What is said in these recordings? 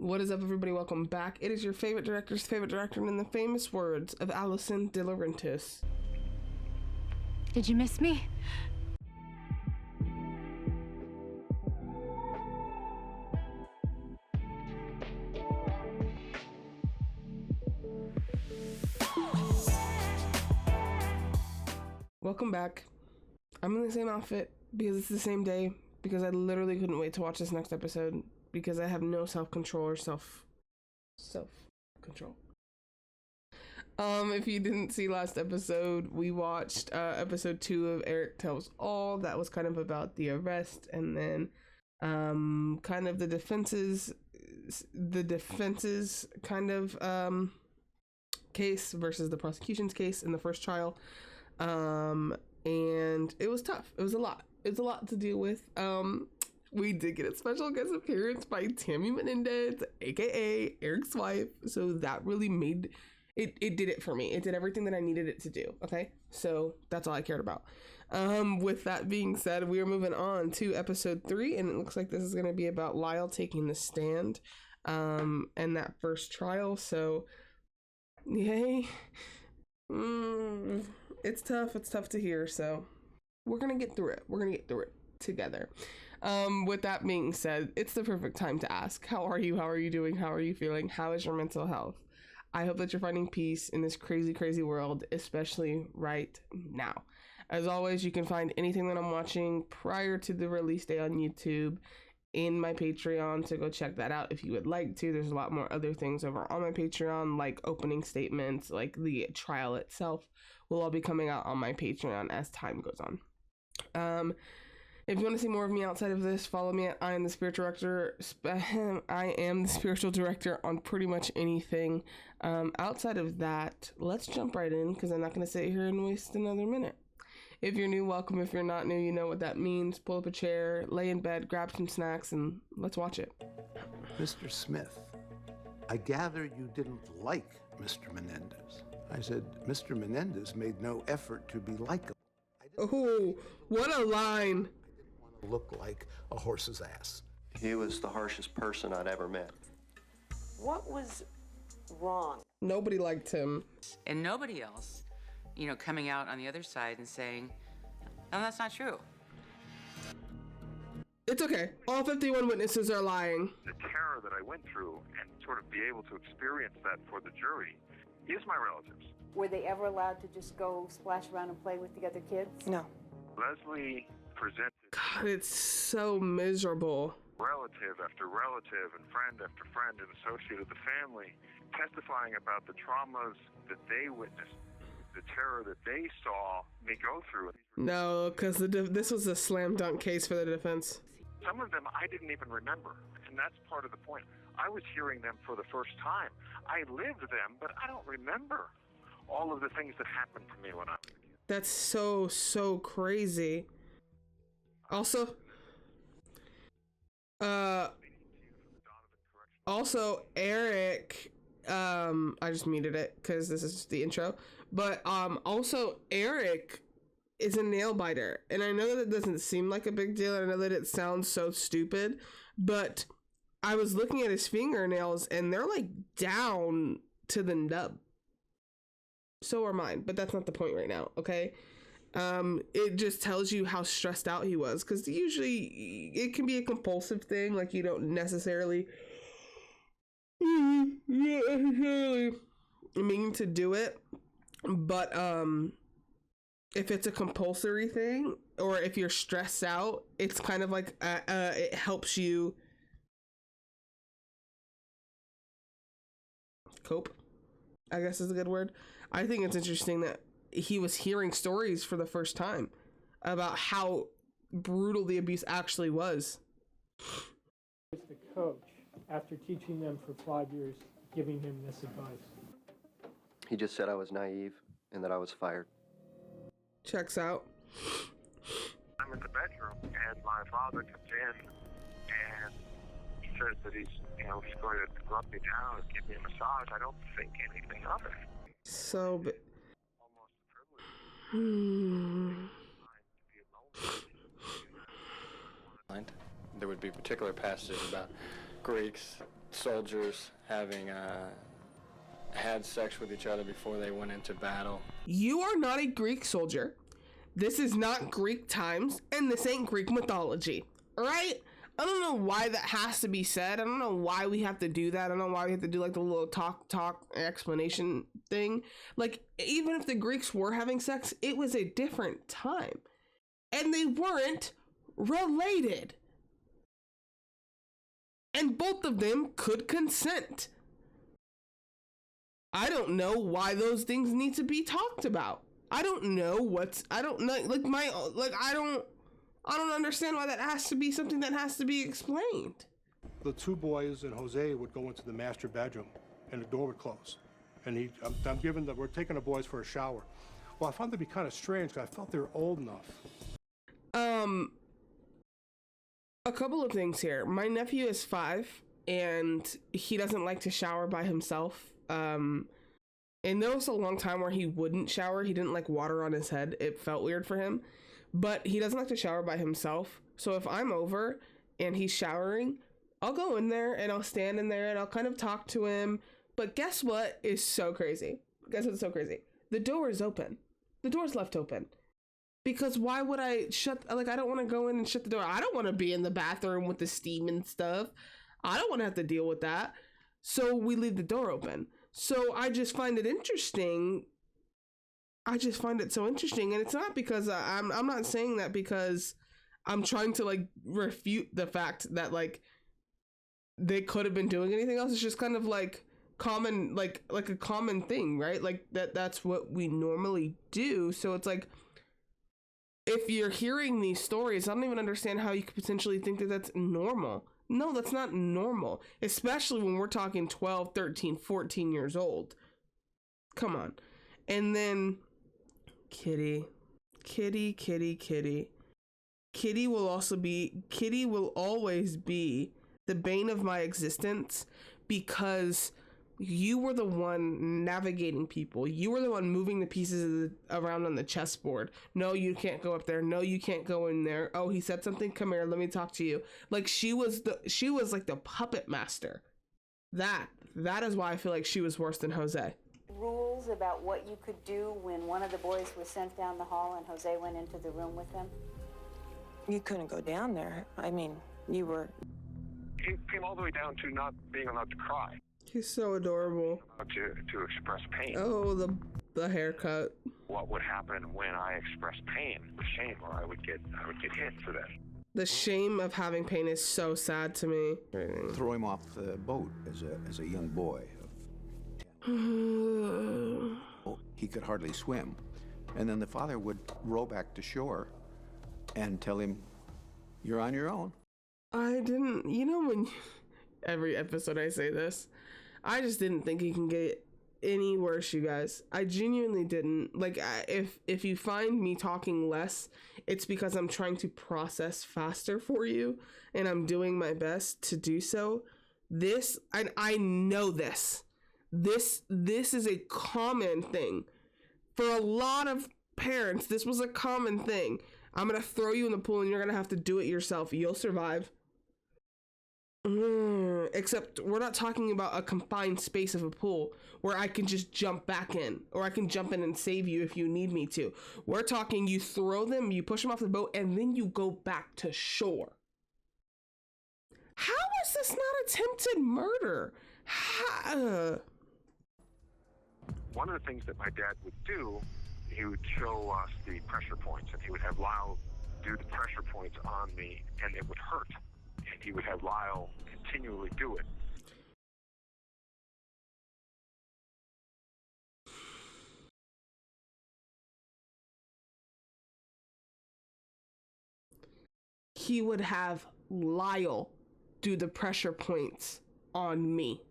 What is up, everybody? Welcome back. It is your favorite director's favorite director, and in the famous words of Allison De Laurentiis. Did you miss me? Welcome back. I'm in the same outfit because it's the same day, because I literally couldn't wait to watch this next episode because I have no self-control or self-control. If you didn't see last episode, we watched episode 2 of Erik Tells All. That was kind of about the arrest, and then kind of the defense's kind of case versus the prosecution's case in the first trial. And it was tough. It was a lot to deal with. We did get a special guest appearance by Tammy Menendez, aka Erik's wife, so that really made it did it for me. It did everything that I needed it to do. Okay, so that's all I cared about. With that being said, we are moving on to episode 3, and it looks like this is going to be about Lyle taking the stand and that first trial. So yay. It's tough to hear, so we're gonna get through it together. With that being said, it's the perfect time to ask, how are you doing, how are you feeling, how is your mental health? I hope that you're finding peace in this crazy world, especially right now. As always, you can find anything that I'm watching prior to the release day on YouTube in my Patreon, so go check that out if you would like to. There's a lot more other things over on my Patreon, like opening statements, like the trial itself will all be coming out on my Patreon as time goes on. If you want to see more of me outside of this, follow me at I am the spiritual director on pretty much anything. Outside of that, let's jump right in, because I'm not going to sit here and waste another minute. If you're new, welcome. If you're not new, you know what that means. Pull up a chair, lay in bed, grab some snacks, and let's watch it. Mr. Smith, I gather you didn't like Mr. Menendez. I said, Mr. Menendez made no effort to be likable. Oh, what a line. I didn't want to look like a horse's ass. He was the harshest person I'd ever met. What was wrong? Nobody liked him. And nobody else, coming out on the other side and saying, no, that's not true. It's okay. All 51 witnesses are lying. The terror that I went through and sort of be able to experience that for the jury is my relatives. Were they ever allowed to just go splash around and play with the other kids? No. Leslie presented God, it's so miserable. relative after relative and friend after friend and associate of the family testifying about the traumas that they witnessed, the terror that they saw me go through. No, because this was a slam dunk case for the defense. Some of them I didn't even remember, and that's part of the point. I was hearing them for the first time. I lived them, but I don't remember all of the things that happened to me when I was a kid. That's so crazy. Also, Erik, I just muted it because this is the intro, but also Erik is a nail biter, and I know that it doesn't seem like a big deal, and I know that it sounds so stupid, but I was looking at his fingernails and they're like down to the nub. So are mine, but that's not the point right now, okay? It just tells you how stressed out he was, because usually it can be a compulsive thing, like you don't necessarily mean to do it, but if it's a compulsory thing, or if you're stressed out, it's kind of like it helps you cope, I guess is a good word. I think it's interesting that he was hearing stories for the first time about how brutal the abuse actually was. Was the coach, after teaching them for 5 years, giving him this advice? He just said I was naive and that I was fired. Checks out. I'm in the bedroom, and my father comes in, and he says that he's going to rub me down and give me a massage. I don't think anything of it. So, Almost a privilege. There would be particular passages about Greeks soldiers having had sex with each other before they went into battle. You are not a Greek soldier. This is not Greek times, and this ain't Greek mythology. All right? I don't know why that has to be said. I don't know why we have to do that. I don't know why we have to do like the little talk explanation thing. Like, even if the Greeks were having sex, it was a different time. And they weren't related. And both of them could consent. I don't know why those things need to be talked about. I don't know, I don't understand why that has to be something that has to be explained. The two boys and Jose would go into the master bedroom and the door would close. And we're taking the boys for a shower. Well, I found it to be kind of strange because I felt they were old enough. A couple of things here. My nephew is 5 and he doesn't like to shower by himself. And there was a long time where he wouldn't shower. He didn't like water on his head. It felt weird for him. But he doesn't like to shower by himself. So if I'm over and he's showering, I'll go in there and I'll stand in there and I'll kind of talk to him. But guess what is so crazy? Guess what's so crazy? The door is open. The door's left open. Because why would I I don't want to go in and shut the door. I don't want to be in the bathroom with the steam and stuff. I don't want to have to deal with that. So we leave the door open. So I just find it interesting. I just find it so interesting. And it's not because I'm not saying that because I'm trying to like refute the fact that like they could have been doing anything else. It's just kind of like common, like a common thing, right? Like that's what we normally do. So it's like, if you're hearing these stories, I don't even understand how you could potentially think that that's normal. No, that's not normal, especially when we're talking 12, 13, 14 years old. Come on. And then Kitty will always be the bane of my existence because you were the one navigating people. You were the one moving the pieces around on the chessboard. No, you can't go up there. No, you can't go in there. Oh, he said something. Come here. Let me talk to you. Like she was like the puppet master. That is why I feel like she was worse than Jose. Rules about what you could do when one of the boys was sent down the hall and Jose went into the room with him? You couldn't go down there. I mean, you were... It came all the way down to not being allowed to cry. He's so adorable. To express pain. Oh, the haircut. What would happen when I expressed pain? The shame, or I would get hit for that. The shame of having pain is so sad to me. Throw him off the boat as a young boy. He could hardly swim. And then the father would row back to shore and tell him, "You're on your own." I didn't, when every episode I say this, I just didn't think he can get any worse, you guys. I genuinely didn't. Like, if you find me talking less, it's because I'm trying to process faster for you, and I'm doing my best to do so. This, I know this. This is a common thing. For a lot of parents, this was a common thing. I'm going to throw you in the pool and you're going to have to do it yourself. You'll survive. Except we're not talking about a confined space of a pool where I can just jump back in, or I can jump in and save you if you need me to. We're talking you throw them, you push them off the boat, and then you go back to shore. How is this not attempted murder? One of the things that my dad would do, he would show us the pressure points, and he would have Lyle do the pressure points on me, and it would hurt. And he would have Lyle continually do it. He would have Lyle do the pressure points on me.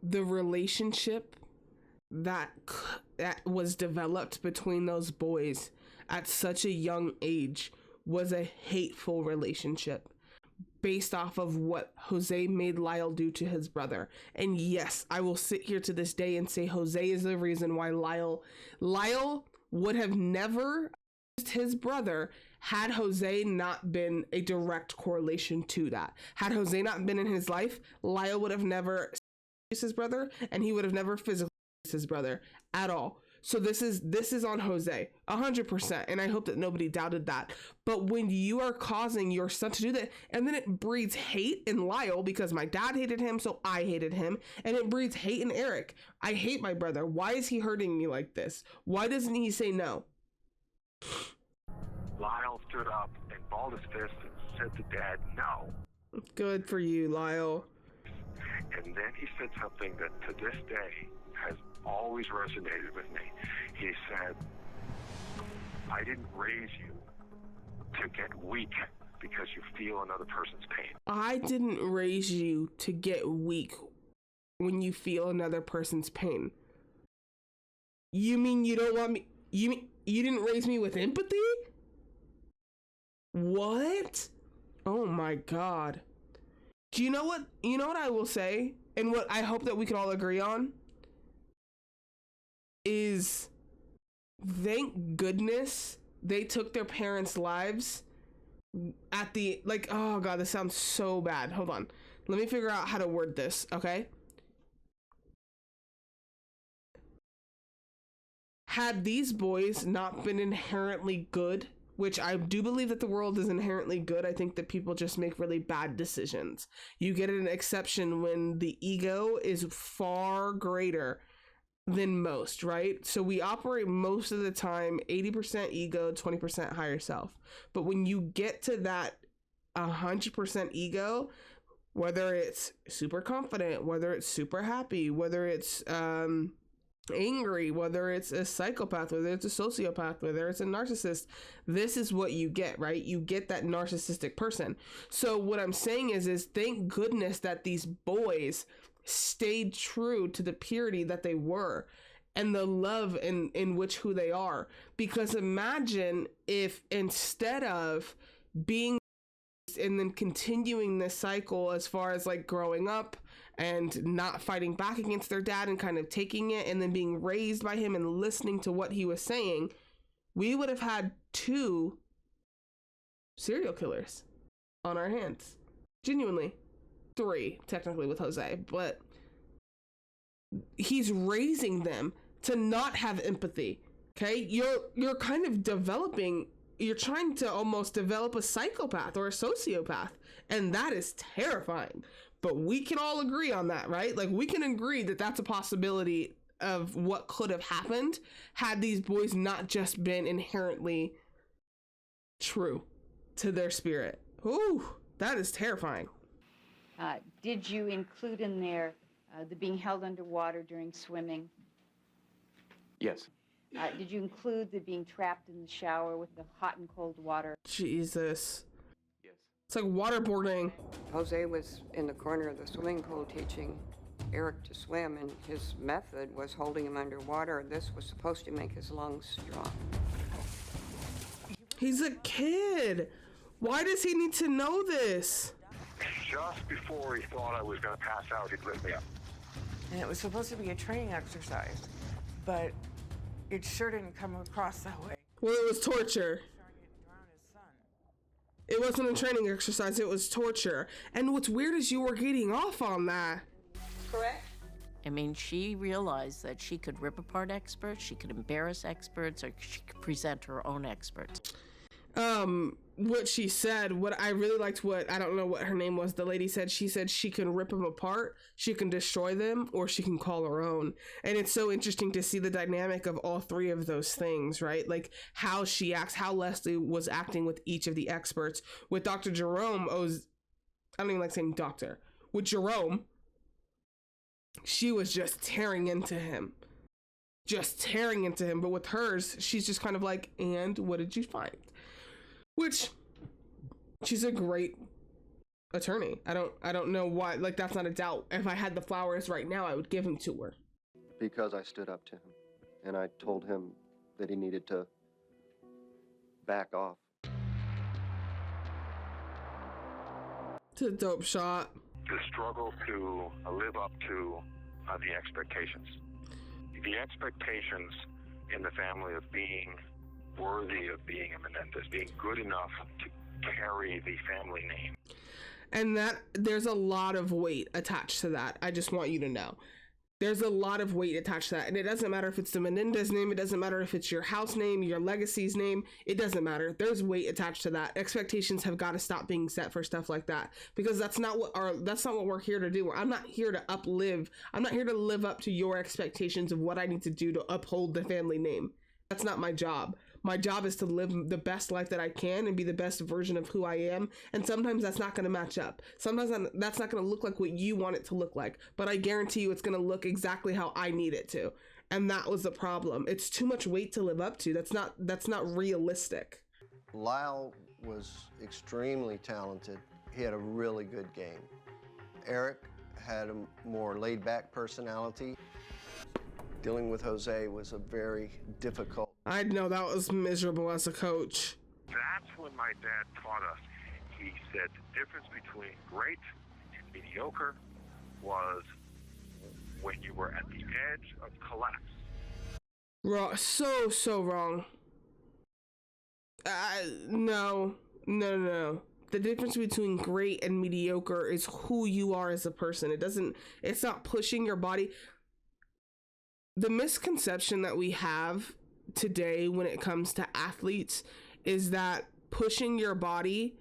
The relationship that was developed between those boys at such a young age was a hateful relationship. based off of what Jose made Lyle do to his brother. And yes, I will sit here to this day and say Jose is the reason why Lyle would have never used his brother had Jose not been a direct correlation to that. Had Jose not been in his life, Lyle would have never used his brother, and he would have never physically used his brother at all. So this is on Jose 100%, and I hope that nobody doubted that. But when you are causing your son to do that, and then it breeds hate in Lyle because my dad hated him, so I hated him, and it breeds hate in Erik. I hate my brother. Why is he hurting me like this? Why doesn't he say no? Lyle stood up and balled his fist and said to Dad, no. Good for you, Lyle. And then he said something that to this day has always resonated with me. He said, I didn't raise you to get weak because you feel another person's pain. I didn't raise you to get weak when you feel another person's pain. You mean you don't want me? You mean you didn't raise me with empathy? What? Oh my God. Do you know what? You know what I will say, and what I hope that we can all agree on is, thank goodness they took their parents' lives at the, like, oh God, this sounds so bad. Hold on. Let me figure out how to word this, okay? Had these boys not been inherently good, which I do believe that the world is inherently good, I think that people just make really bad decisions. You get an exception when the ego is far greater than most, right? So we operate most of the time 80% ego, 20% higher self. But when you get to that 100% ego, whether it's super confident, whether it's super happy, whether it's angry, whether it's a psychopath, whether it's a sociopath, whether it's a narcissist, this is what you get, right? You get that narcissistic person. So what I'm saying is thank goodness that these boys stayed true to the purity that they were and the love in which who they are. Because imagine if instead of being and then continuing this cycle as far as like growing up and not fighting back against their dad and kind of taking it and then being raised by him and listening to what he was saying, we would have had 2 serial killers on our hands. Genuinely. 3, technically, with Jose, but he's raising them to not have empathy. Okay, you're kind of developing, you're trying to almost develop a psychopath or a sociopath, and that is terrifying. But we can all agree on that, right? Like, we can agree that that's a possibility of what could have happened had these boys not just been inherently true to their spirit. Ooh, that is terrifying. Did you include in there the being held underwater during swimming? Yes. Did you include the being trapped in the shower with the hot and cold water? Jesus. Yes. It's like waterboarding. Jose was in the corner of the swimming pool teaching Erik to swim, and his method was holding him underwater. This was supposed to make his lungs strong. He's a kid. Why does he need to know this? Just before he thought I was going to pass out, he'd lit me up. And it was supposed to be a training exercise, but it sure didn't come across that way. Well, it was torture. It wasn't a training exercise, it was torture. And what's weird is you were getting off on that. Correct. I mean, she realized that she could rip apart experts, she could embarrass experts, or she could present her own experts. What she said, what I really liked, what, I don't know what her name was, the lady said, she said she can rip them apart, she can destroy them, or she can call her own. And it's so interesting to see the dynamic of all 3 of those things, right? Like how she acts, how Leslie was acting with each of the experts. With Dr. Jerome, I don't even like saying doctor. With Jerome, she was just tearing into him. But with hers, she's just kind of like, and what did you find? Which, she's a great attorney. I don't know why, like, that's not a doubt. If I had the flowers right now, I would give them to her. Because I stood up to him, and I told him that he needed to back off. To dope shot. The struggle to live up to the expectations. The expectations in the family of being worthy of being a Menendez, being good enough to carry the family name. And that there's a lot of weight attached to that. I just want you to know. There's a lot of weight attached to that. And it doesn't matter if it's the Menendez name. It doesn't matter if it's your house name, your legacy's name. It doesn't matter. There's weight attached to that. Expectations have got to stop being set for stuff like that, because that's not what we're here to do. I'm not here to I'm not here to live up to your expectations of what I need to do to uphold the family name. That's not my job. My job is to live the best life that I can and be the best version of who I am. And sometimes that's not going to match up. Sometimes that's not going to look like what you want it to look like. But I guarantee you it's going to look exactly how I need it to. And that was the problem. It's too much weight to live up to. That's not realistic. Lyle was extremely talented. He had a really good game. Erik had a more laid-back personality. Dealing with Jose was a very difficult. I know that was miserable as a coach. That's when my dad taught us. He said the difference between great and mediocre was when you were at the edge of collapse. Wrong. So wrong. No. The difference between great and mediocre is who you are as a person. It's not pushing your body. The misconception that we have today when it comes to athletes is that pushing your body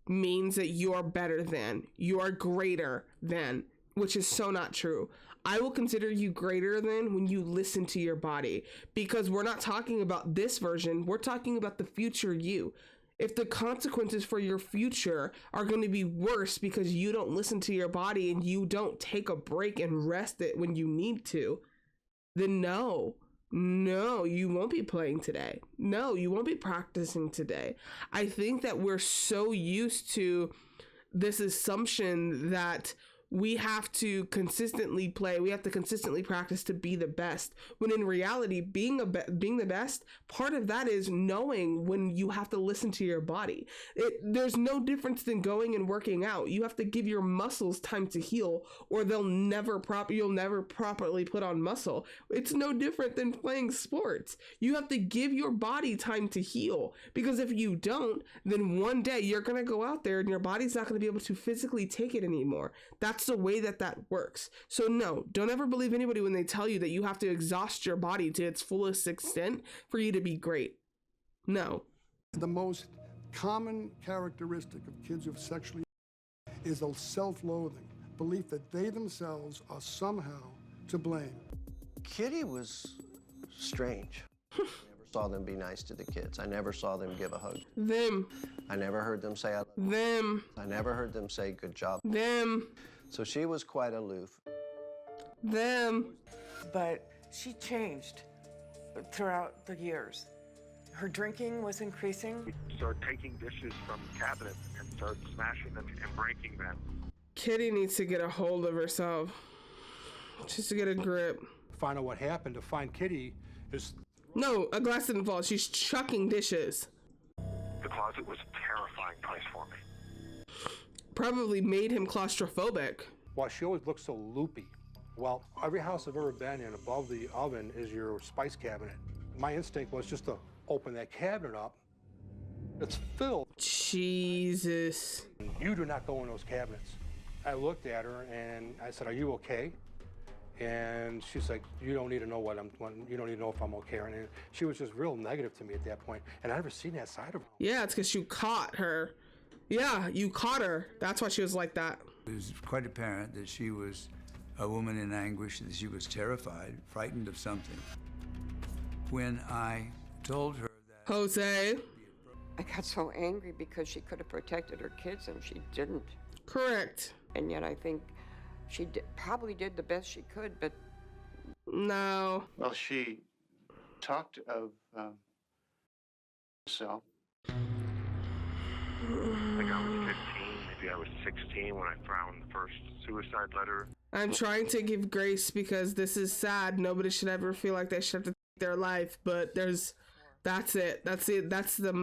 means that you're better than, you're greater than, which is so not true. I will consider you greater than when you listen to your body, because we're not talking about this version, we're talking about the future you. If the consequences for your future are going to be worse because you don't listen to your body and you don't take a break and rest it when you need to, then no, you won't be playing today. No, you won't be practicing today. I think that we're so used to this assumption that we have to consistently play, we have to consistently practice to be the best, when in reality, being the best, part of that is knowing when you have to listen to your body. There's no difference than going and working out. You have to give your muscles time to heal, or you'll never properly put on muscle. It's no different than playing sports. You have to give your body time to heal, because if you don't, then one day you're going to go out there and your body's not going to be able to physically take it anymore. That's the way that works. So no, don't ever believe anybody when they tell you that you have to exhaust your body to its fullest extent for you to be great. No. The most common characteristic of kids who've sexually is a self-loathing, belief that they themselves are somehow to blame. Kitty was strange. I never saw them be nice to the kids. I never saw them give a hug. Them. I never heard them say I love you. Them. I never heard them say good job. Them. So she was quite aloof. Them. But she changed throughout the years. Her drinking was increasing. We started taking dishes from cabinets and started smashing them and breaking them. Kitty needs to get a hold of herself. Just to get a grip. Find out what happened. To find Kitty is... No, a glass didn't fall. She's chucking dishes. The closet was a terrifying place for me. Probably made him claustrophobic. Well, she always looks so loopy. Well, every house I've ever been in, above the oven is your spice cabinet. My instinct was just to open that cabinet up. It's filled. Jesus. You do not go in those cabinets. I looked at her and I said, "Are you okay?" And she's like, "You don't need to know you don't need to know if I'm okay." And she was just real negative to me at that point. And I never seen that side of her. Yeah, it's because you caught her. Yeah, you caught her. That's why she was like that. It was quite apparent that she was a woman in anguish, that she was terrified, frightened of something. When I told her that... Jose. I got so angry because she could have protected her kids and she didn't. Correct. And yet I think she probably did the best she could, but... No. Well, she talked of herself. I think I was 15, maybe I was 16 when I found the first suicide letter. I'm trying to give grace because this is sad. Nobody should ever feel like they should have to take their life, but there's That's it. That's the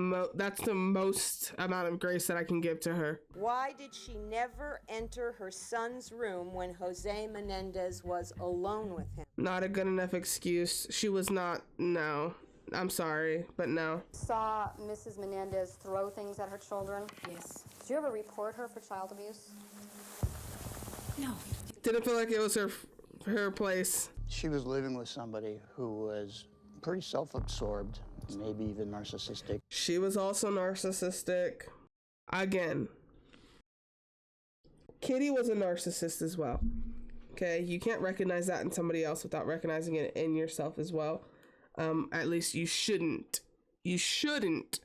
most amount of grace that I can give to her. Why did she never enter her son's room when Jose Menendez was alone with him? Not a good enough excuse. She was not. No. I'm sorry, but no. Saw Mrs. Menendez throw things at her children? Yes. Did you ever report her for child abuse? No. Didn't feel like it was her place. She was living with somebody who was pretty self-absorbed, maybe even narcissistic. She was also narcissistic. Again, Kitty was a narcissist as well. Okay, you can't recognize that in somebody else without recognizing it in yourself as well. At least you shouldn't. You shouldn't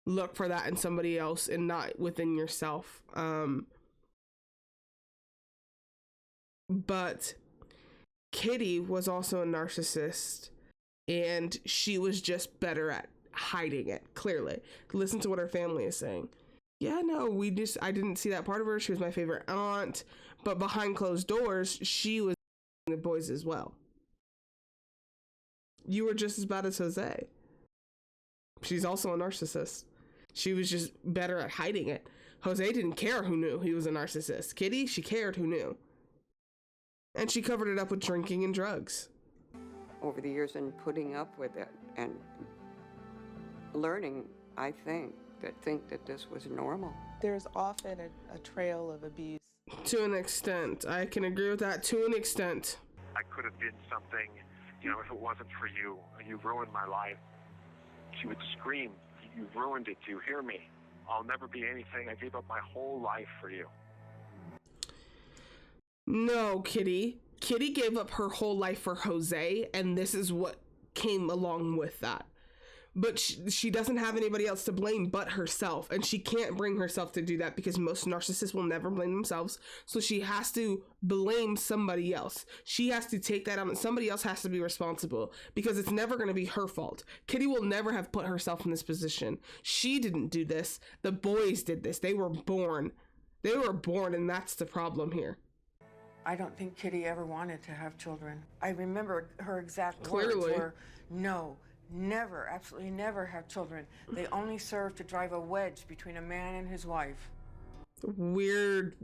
look for that in somebody else and not within yourself. But Kitty was also a narcissist, and she was just better at hiding it, clearly. Listen to what her family is saying. Yeah, no, I didn't see that part of her. She was my favorite aunt, but behind closed doors, she was the boys as well. You were just as bad as Jose. She's also a narcissist. She was just better at hiding it. Jose didn't care who knew he was a narcissist. Kitty, she cared who knew. And she covered it up with drinking and drugs. Over the years and putting up with it and learning, I think that this was normal. There's often a trail of abuse. To an extent. I can agree with that to an extent. I could have been something, if it wasn't for you. You ruined my life. She would scream, "You've ruined it. Do you hear me? I'll never be anything. I gave up my whole life for you." No, Kitty. Kitty gave up her whole life for Jose, and this is what came along with that. But she doesn't have anybody else to blame but herself, and she can't bring herself to do that because most narcissists will never blame themselves. So she has to blame somebody else. She has to take that on, and somebody else has to be responsible because it's never going to be her fault. Kitty will never have put herself in this position. She didn't do this. The boys did this. They were born. And that's the problem here. I don't think Kitty ever wanted to have children. I remember her exact Clearly. words were, "No, never, absolutely never have children. They only serve to drive a wedge between a man and his wife." Weird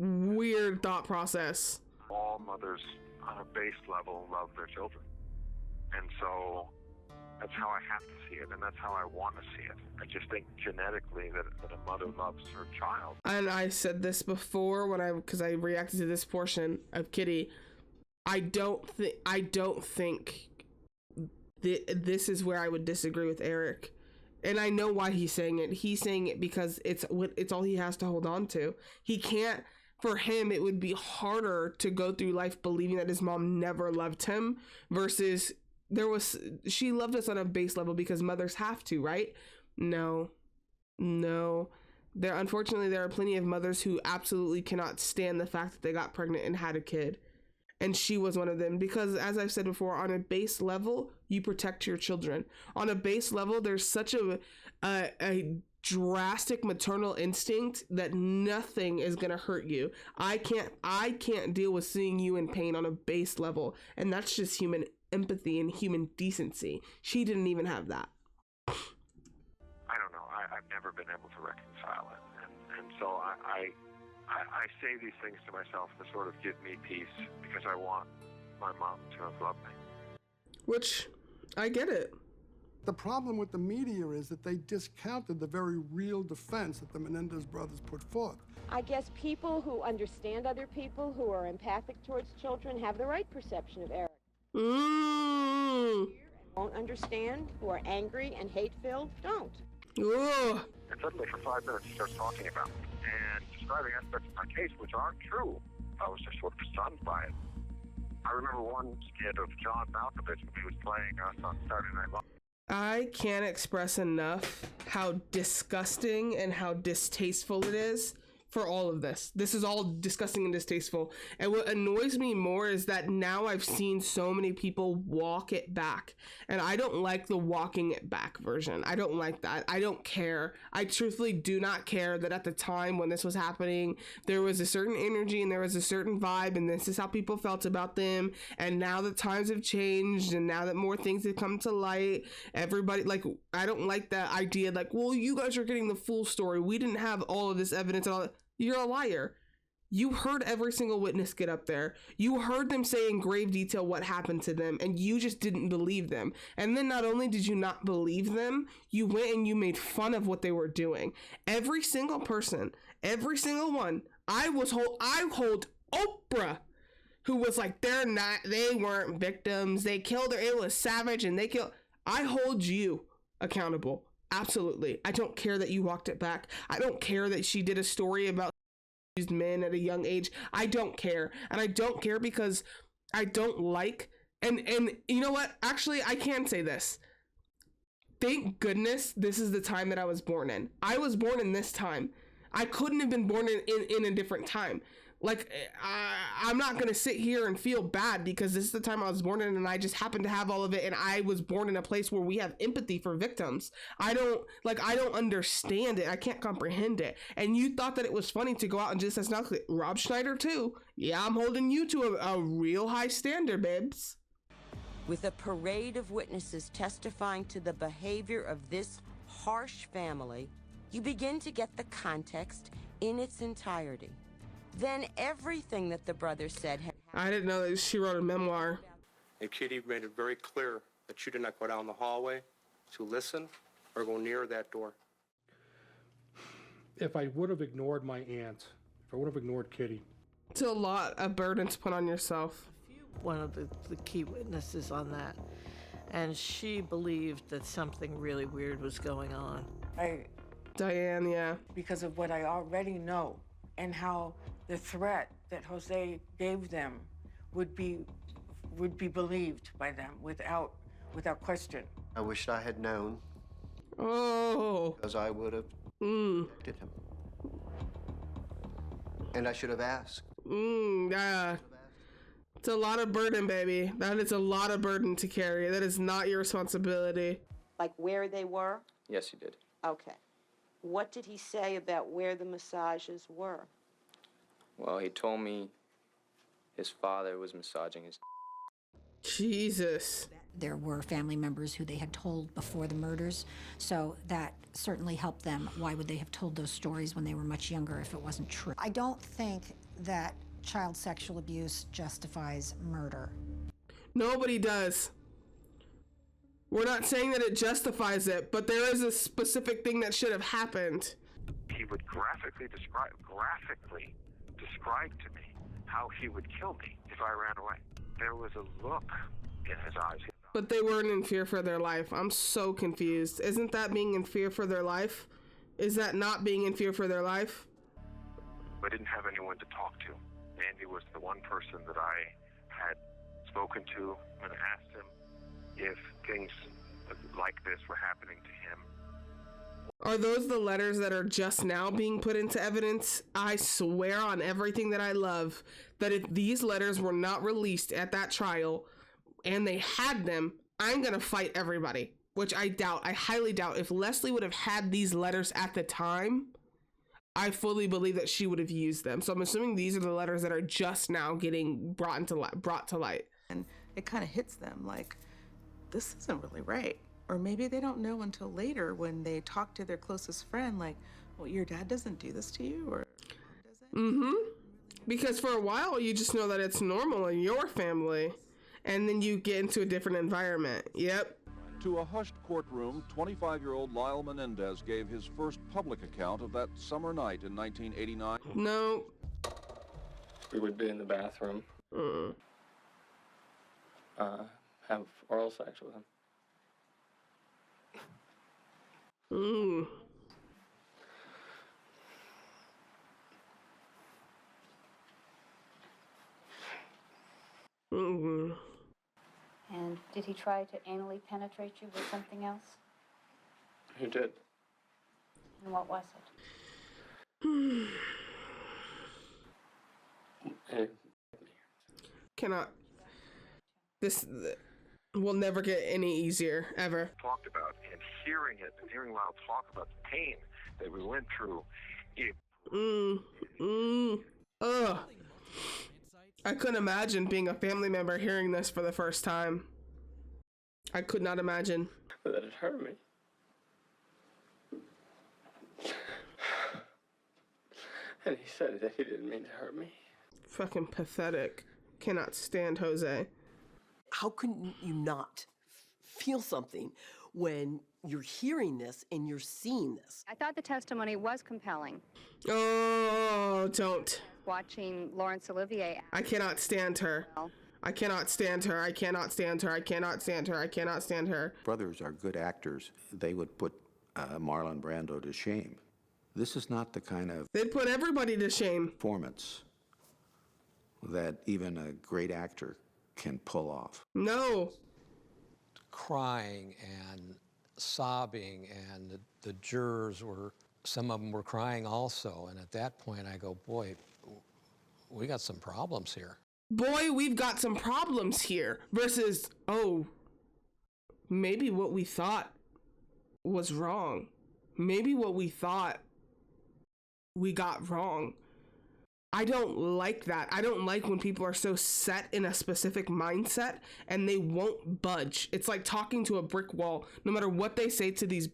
thought process. All mothers on a base level love their children. And so that's how I have to see it, and that's how I want to see it. I just think genetically that a mother loves her child. And I said this before because I reacted to this portion of Kitty. I don't think this is where I would disagree with Erik. And I know why he's saying it. He's saying it because it's all he has to hold on to. He can't, for him, it would be harder to go through life believing that his mom never loved him versus she loved us on a base level because mothers have to, right? No. Unfortunately, there are plenty of mothers who absolutely cannot stand the fact that they got pregnant and had a kid. And she was one of them because, as I've said before, on a base level, you protect your children. On a base level, there's such a drastic maternal instinct that nothing is going to hurt you. I can't deal with seeing you in pain on a base level. And that's just human empathy and human decency. She didn't even have that. I don't know. I've never been able to reconcile it. And so I say these things to myself to sort of give me peace because I want my mom to have loved me. Which, I get it. The problem with the media is that they discounted the very real defense that the Menendez brothers put forth. I guess people who understand other people, who are empathic towards children, have the right perception of Erik. And won't understand, who are angry and hate-filled, don't. And suddenly for 5 minutes he starts talking about me and describing aspects of my case which aren't true. I was just sort of stunned by it. I remember one skit of John Malkovich when he was playing us on Saturday Night Live. I can't express enough how disgusting and how distasteful it is for all of this. This is all disgusting and distasteful. And what annoys me more is that now I've seen so many people walk it back. And I don't like the walking it back version. I don't like that. I don't care. I truthfully do not care that at the time when this was happening, there was a certain energy and there was a certain vibe, and this is how people felt about them. And now that times have changed, and now that more things have come to light, everybody, like, I don't like that idea, like, well, you guys are getting the full story. We didn't have all of this evidence and all that. You're a liar. You heard every single witness get up there. You heard them say in grave detail what happened to them, and you just didn't believe them. And then not only did you not believe them, you went and you made fun of what they were doing. Every single person, every single one. I hold Oprah, who was like, they weren't victims. They killed her. It was savage, and they killed. I hold you accountable. Absolutely. I don't care that you walked it back. I don't care that she did a story about used men at a young age. I don't care. And I don't care because I don't like, and you know what? Actually, I can say this. Thank goodness this is the time that I was born in. I was born in this time. I couldn't have been born in a different time. Like, I'm not going to sit here and feel bad because this is the time I was born in and I just happen to have all of it, and I was born in a place where we have empathy for victims. I don't understand it. I can't comprehend it. And you thought that it was funny to go out and just as now, Rob Schneider too. Yeah, I'm holding you to a real high standard, babes. With a parade of witnesses testifying to the behavior of this harsh family, you begin to get the context in its entirety. Then everything that the brothers said had happened. I didn't know that she wrote a memoir. And Kitty made it very clear that you did not go down the hallway to listen or go near that door. If I would have ignored my aunt, if I would have ignored Kitty. It's a lot of burden to put on yourself. One of the key witnesses on that, and she believed that something really weird was going on. Diane, yeah. Because of what I already know and how the threat that Jose gave them would be believed by them without question. I wished I had known. Oh. Because I would have protected him. And I should have asked. Yeah. It's a lot of burden, baby. That is a lot of burden to carry. That is not your responsibility. Like where they were? Yes, he did. Okay. What did he say about where the massages were? Well, he told me his father was massaging his. Jesus. There were family members who they had told before the murders, so that certainly helped them. Why would they have told those stories when they were much younger if it wasn't true? I don't think that child sexual abuse justifies murder. Nobody does. We're not saying that it justifies it, but there is a specific thing that should have happened. He would graphically describe to me how he would kill me if I ran away. There was a look in his eyes. But they weren't in fear for their life. I'm so confused. Isn't that being in fear for their life? Is that not being in fear for their life? I didn't have anyone to talk to. Andy was the one person that I had spoken to and asked him if things like this were happening to him. Are those the letters that are just now being put into evidence? I swear on everything that I love that if these letters were not released at that trial and they had them, I'm gonna fight everybody, which I doubt. I highly doubt. If Leslie would have had these letters at the time, I fully believe that she would have used them. So I'm assuming these are the letters that are just now getting brought to light. And it kind of hits them like, this isn't really right. Or maybe they don't know until later when they talk to their closest friend, like, well, your dad doesn't do this to you, or does it? Because for a while, you just know that it's normal in your family, and then you get into a different environment. Yep. To a hushed courtroom, 25-year-old Lyle Menendez gave his first public account of that summer night in 1989. No. We would be in the bathroom. Have oral sex with him. And did he try to anally penetrate you with something else? He did. And what was it? Cannot. This will never get any easier, ever. Talked about, and hearing it, and hearing Lyle talk about the pain that we went through, it Ugh. I couldn't imagine being a family member hearing this for the first time. I could not imagine. That it hurt me. And he said that he didn't mean to hurt me. Fucking pathetic. Cannot stand Jose. How can you not feel something when you're hearing this and you're seeing this? I thought the testimony was compelling. Oh, don't. Watching Laurence Olivier. I cannot stand her. I cannot stand her. I cannot stand her. I cannot stand her. I cannot stand her. Brothers are good actors. They would put Marlon Brando to shame. This is not the kind of They'd put everybody to shame. Performance that even a great actor can pull off. No. Crying and sobbing, and the jurors were, some of them were crying also. And at that point I go, boy, we got some problems here. Boy, we've got some problems here. Versus, oh, maybe what we thought was wrong. Maybe what we thought we got wrong. I don't like that. I don't like when people are so set in a specific mindset and they won't budge. It's like talking to a brick wall. No matter what they say to these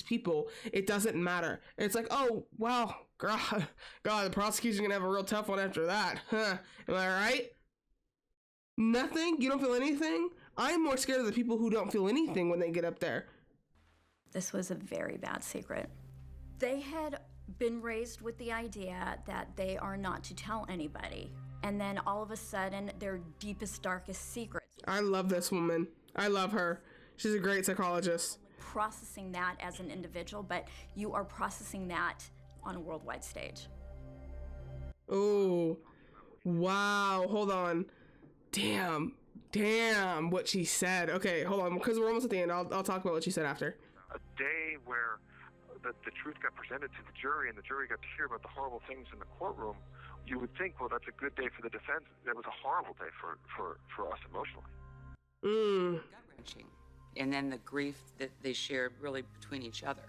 people, it doesn't matter. It's like, oh, wow, God, the prosecution's gonna have a real tough one after that. Huh? Am I right? Nothing? You don't feel anything? I'm more scared of the people who don't feel anything when they get up there. This was a very bad secret. They had been raised with the idea that they are not to tell anybody. And then all of a sudden, their deepest, darkest secrets. I love this woman. I love her. She's a great psychologist. Processing that as an individual, but you are processing that on a worldwide stage. Oh, wow. Hold on. Damn, what she said. Okay, hold on, because we're almost at the end. I'll talk about what she said after. A day where the truth got presented to the jury and the jury got to hear about the horrible things in the courtroom, you would think, well, that's a good day for the defense. That was a horrible day for us emotionally. Gut-wrenching. And then the grief that they shared really between each other,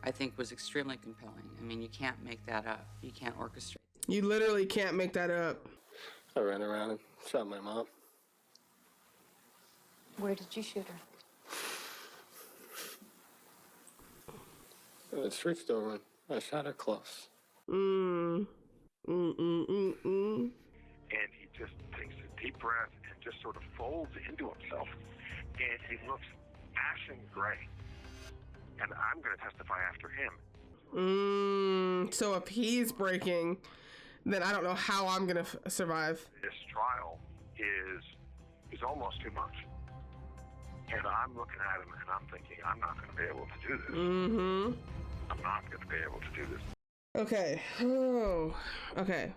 I think was extremely compelling. I mean, you can't make that up. You can't orchestrate. You literally can't make that up. I ran around and shot my mom. Where did you shoot her? In the street store, and I shot her close. And he just takes a deep breath and just sort of folds into himself. And he looks ashen gray. And I'm going to testify after him. So if he's breaking, then I don't know how I'm going to survive. This trial is almost too much. And I'm looking at him and I'm thinking, I'm not going to be able to do this. I'm not going to be able to do this. Okay. Oh. Okay.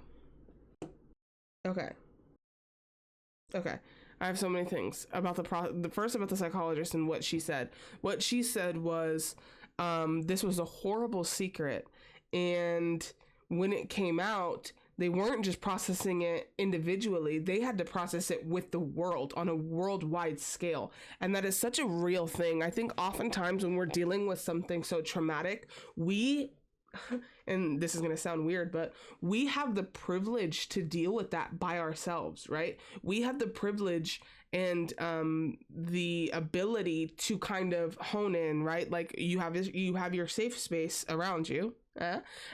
I have so many things about the first about the psychologist and what she said. What she said was, this was a horrible secret, and when it came out, they weren't just processing it individually. They had to process it with the world on a worldwide scale. And that is such a real thing. I think oftentimes when we're dealing with something so traumatic, and this is going to sound weird, but we have the privilege to deal with that by ourselves, right? We have the privilege and the ability to kind of hone in, right? Like you have your safe space around you,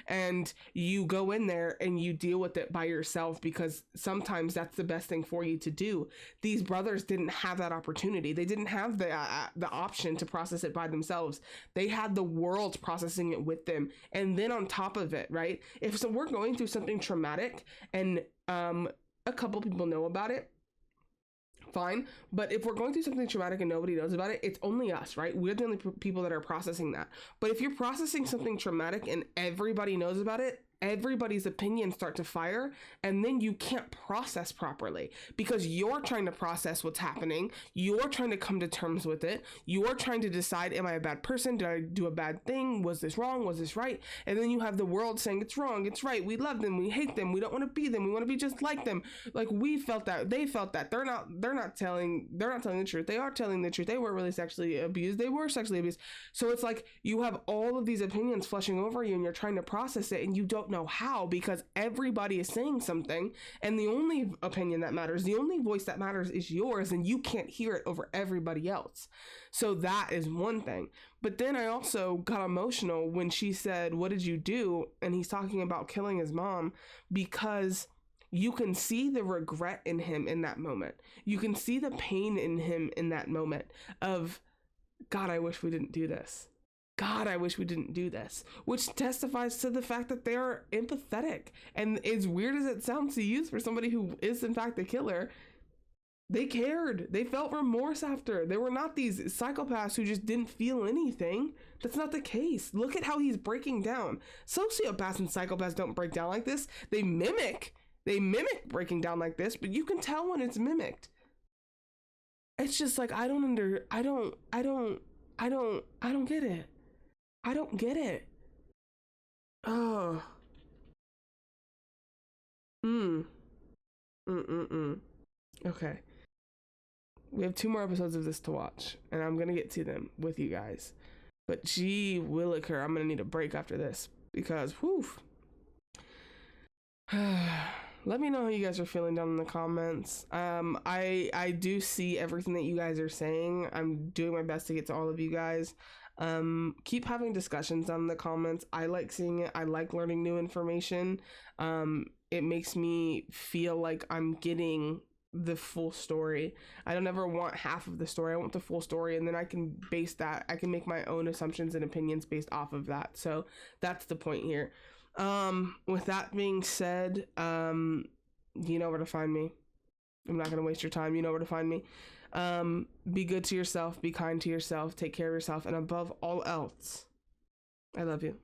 and you go in there and you deal with it by yourself, because sometimes that's the best thing for you to do. These brothers didn't have that opportunity. They didn't have the option to process it by themselves. They had the world processing it with them. And then on top of it, right? If so, we're going through something traumatic and a couple people know about it, fine. But if we're going through something traumatic and nobody knows about it, it's only us, right? We're the only people that are processing that. But if you're processing something traumatic and everybody knows about it, everybody's opinions start to fire, and then you can't process properly because you're trying to process what's happening. You're trying to come to terms with it. You're trying to decide, am I a bad person? Did I do a bad thing? Was this wrong? Was this right? And then you have the world saying it's wrong, it's right. We love them. We hate them. We don't want to be them. We want to be just like them. Like, we felt that. They felt that. They're not telling the truth. They are telling the truth. They weren't really sexually abused. They were sexually abused. So it's like you have all of these opinions flushing over you and you're trying to process it and you don't know how, because everybody is saying something, and the only opinion that matters, the only voice that matters is yours, and you can't hear it over everybody else. So that is one thing. But then I also got emotional when she said, "What did you do?" And he's talking about killing his mom, because you can see the regret in him in that moment. You can see the pain in him in that moment of, God, I wish we didn't do this. God, I wish we didn't do this, which testifies to the fact that they're empathetic. And as weird as it sounds to use for somebody who is in fact the killer, they cared. They felt remorse after. They were not these psychopaths who just didn't feel anything. That's not the case. Look at how he's breaking down. Sociopaths and psychopaths don't break down like this. They mimic breaking down like this, but you can tell when it's mimicked. It's just like, I don't get it. I don't get it. Oh. Okay. We have 2 more episodes of this to watch, and I'm gonna get to them with you guys. But gee williker, I'm gonna need a break after this, because whew. Let me know how you guys are feeling down in the comments. I do see everything that you guys are saying. I'm doing my best to get to all of you guys. Keep having discussions down in the comments. I like seeing it. I like learning new information. It makes me feel like I'm getting the full story. I don't ever want half of the story. I want the full story, and then I can base that. I can make my own assumptions and opinions based off of that. So that's the point here. With that being said, you know where to find me. I'm not gonna waste your time. You know where to find me. Be good to yourself, be kind to yourself, take care of yourself, and above all else, I love you.